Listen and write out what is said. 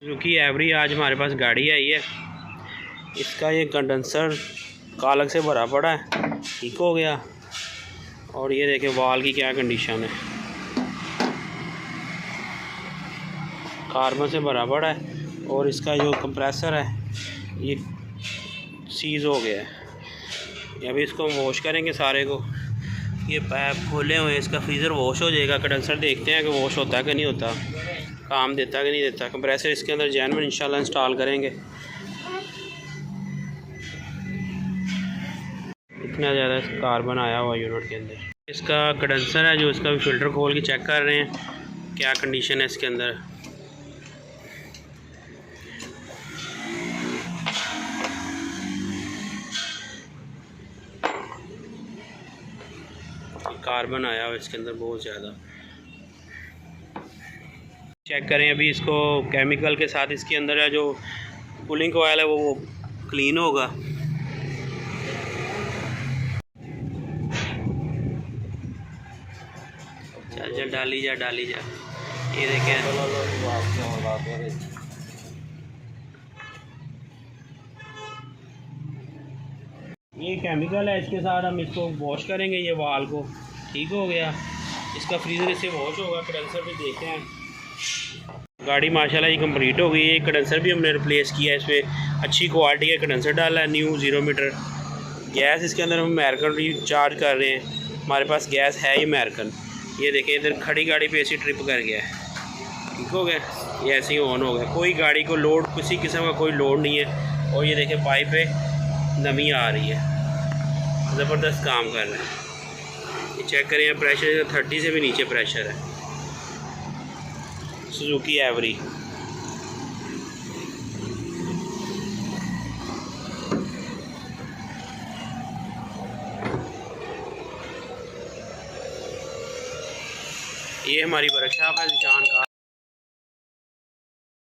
Suzuki every आज हमारे पास गाड़ी आई है। इसका ये कंडेंसर कालक से भरा पड़ा है, ठीक हो गया। और ये देखें वाल की क्या कंडीशन है, कार्बन से भरा पड़ा है। और इसका जो कंप्रेसर है ये सीज हो गया है। अभी इसको वॉश करेंगे सारे को। ये पैप खोले हुए हैं, इसका फ्रीज़र वॉश हो जाएगा। कंडेंसर देखते हैं कि वॉश होता है कि नहीं होता, काम देता है कि नहीं देता। कंप्रेसर इसके अंदर जैन इंशाल्लाह इंस्टॉल करेंगे। इतना ज़्यादा कार्बन आया हुआ यूनिट के अंदर। इसका कंडेंसर है जो इसका भी फ़िल्टर खोल के चेक कर रहे हैं क्या कंडीशन है इसके अंदर। कार्बन आया हुआ इसके अंदर बहुत ज़्यादा। चेक करें अभी इसको केमिकल के साथ। इसके अंदर है जो कूलिंग ऑयल है वो क्लीन होगा। चल चल डाली जा डाली जा। ये देखें ये केमिकल है, इसके साथ हम इसको वॉश करेंगे। ये वाल को ठीक हो गया, इसका फ्रीज़र इससे वॉश होगा। कंडेंसर भी देखते हैं। गाड़ी माशाल्लाह ये कंप्लीट हो गई है। कंडेंसर भी हमने रिप्लेस किया है, इसमें अच्छी क्वालिटी का कंडेंसर डाला है, न्यू 0 मीटर। गैस इसके अंदर हम अमेरिकन रिचार्ज कर रहे हैं, हमारे पास गैस है ही अमेरिकन। ये देखें इधर खड़ी गाड़ी पे ऐसी ट्रिप कर गया है, ठीक हो गया। ये ऐसे ही ऑन हो गया, कोई गाड़ी को लोड किसी किस्म का कोई लोड नहीं है। और ये देखें पाइप पे नमी आ रही है, ज़बरदस्त काम कर रहा है। ये चेक करें, प्रेशर 30 से भी नीचे प्रेशर है। Suzuki every. ये हमारी वर्कशॉप है निशान का।